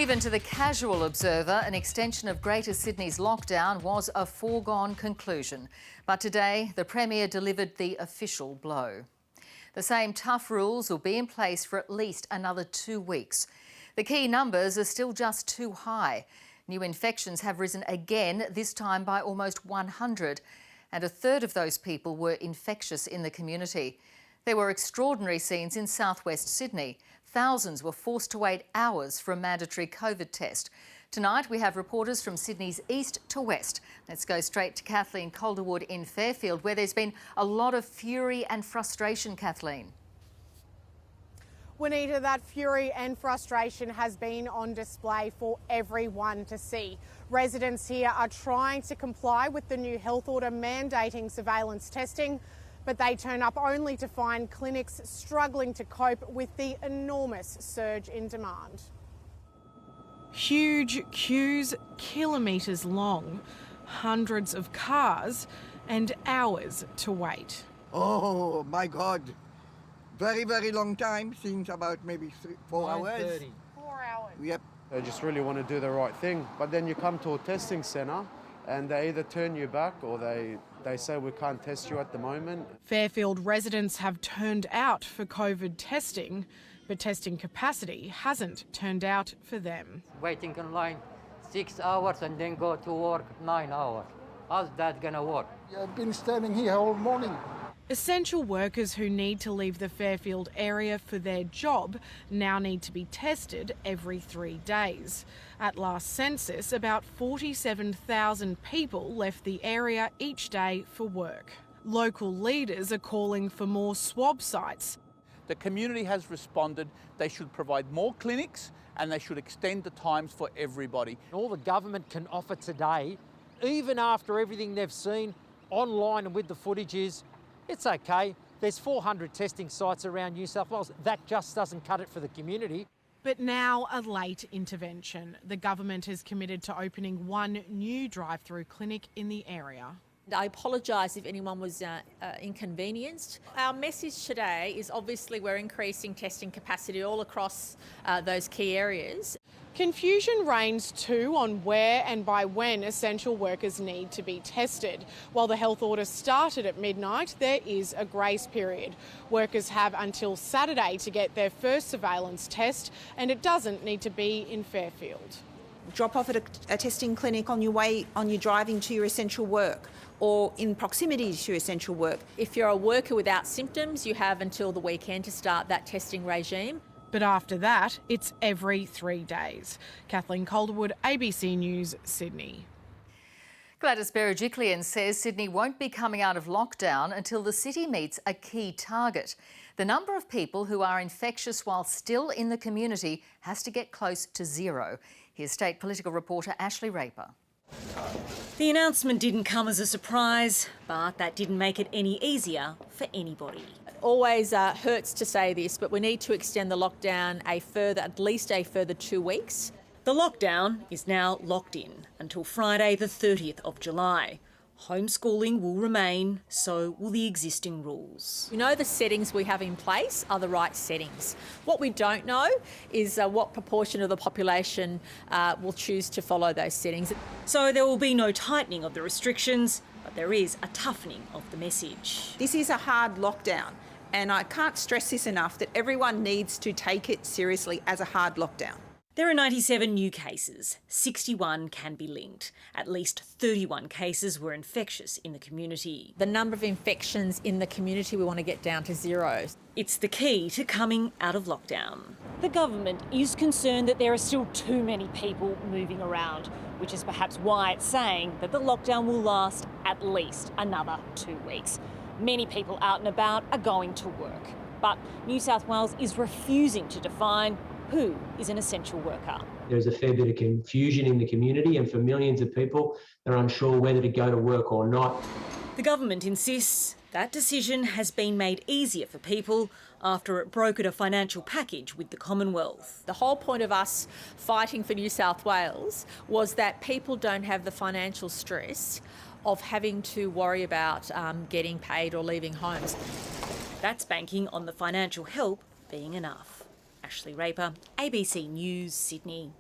Even to the casual observer, an extension of Greater Sydney's lockdown was a foregone conclusion. But today, the Premier delivered the official blow. The same tough rules will be in place for at least another 2 weeks. The key numbers are still just too high. New infections have risen again, this time by almost 100. And a third of those people were infectious in the community. There were extraordinary scenes in southwest Sydney. Thousands were forced to wait hours for a mandatory COVID test. Tonight we have reporters from Sydney's east to west. Let's go straight to Kathleen Calderwood in Fairfield, where there's been a lot of fury and frustration, Kathleen. Juanita, that fury and frustration has been on display for everyone to see. Residents here are trying to comply with the new health order mandating surveillance testing, but they turn up only to find clinics struggling to cope with the enormous surge in demand. Huge queues, kilometres long, hundreds of cars and hours to wait. Oh my God, very, very long time, since about maybe 4 hours. 4 hours. Yep. They just really want to do the right thing. But then you come to a testing centre and they either turn you back or they say we can't test you at the moment. Fairfield residents have turned out for COVID testing, but testing capacity hasn't turned out for them. Waiting in line 6 hours and then go to work 9 hours. How's that going to work? I've been standing here all morning. Essential workers who need to leave the Fairfield area for their job now need to be tested every 3 days. At last census, about 47,000 people left the area each day for work. Local leaders are calling for more swab sites. The community has responded. They should provide more clinics and they should extend the times for everybody. All the government can offer today, even after everything they've seen online and with the footage, is it's okay. There's 400 testing sites around New South Wales. That just doesn't cut it for the community. But now a late intervention. The government has committed to opening one new drive-through clinic in the area. I apologise if anyone was inconvenienced. Our message today is obviously we're increasing testing capacity all across those key areas. Confusion reigns too on where and by when essential workers need to be tested. While the health order started at midnight, there is a grace period. Workers have until Saturday to get their first surveillance test, and it doesn't need to be in Fairfield. Drop off at a testing clinic on your way, on your driving to your essential work, or in proximity to your essential work. If you're a worker without symptoms, you have until the weekend to start that testing regime. But after that, it's every 3 days. Kathleen Calderwood, ABC News, Sydney. Gladys Berejiklian says Sydney won't be coming out of lockdown until the city meets a key target. The number of people who are infectious while still in the community has to get close to zero. Here's state political reporter Ashley Raper. The announcement didn't come as a surprise, but that didn't make it any easier for anybody. It always hurts to say this, but we need to extend the lockdown at least a further 2 weeks. The lockdown is now locked in until Friday the 30th of July. Homeschooling will remain, so will the existing rules. We know the settings we have in place are the right settings. What we don't know is what proportion of the population will choose to follow those settings. So there will be no tightening of the restrictions, but there is a toughening of the message. This is a hard lockdown, and I can't stress this enough that everyone needs to take it seriously as a hard lockdown. There are 97 new cases, 61 can be linked. At least 31 cases were infectious in the community. The number of infections in the community we want to get down to zero. It's the key to coming out of lockdown. The government is concerned that there are still too many people moving around, which is perhaps why it's saying that the lockdown will last at least another 2 weeks. Many people out and about are going to work, but New South Wales is refusing to define who is an essential worker. There's a fair bit of confusion in the community, and for millions of people, they're unsure whether to go to work or not. The government insists that decision has been made easier for people after it brokered a financial package with the Commonwealth. The whole point of us fighting for New South Wales was that people don't have the financial stress of having to worry about getting paid or leaving homes. That's banking on the financial help being enough. Ashley Raper, ABC News, Sydney.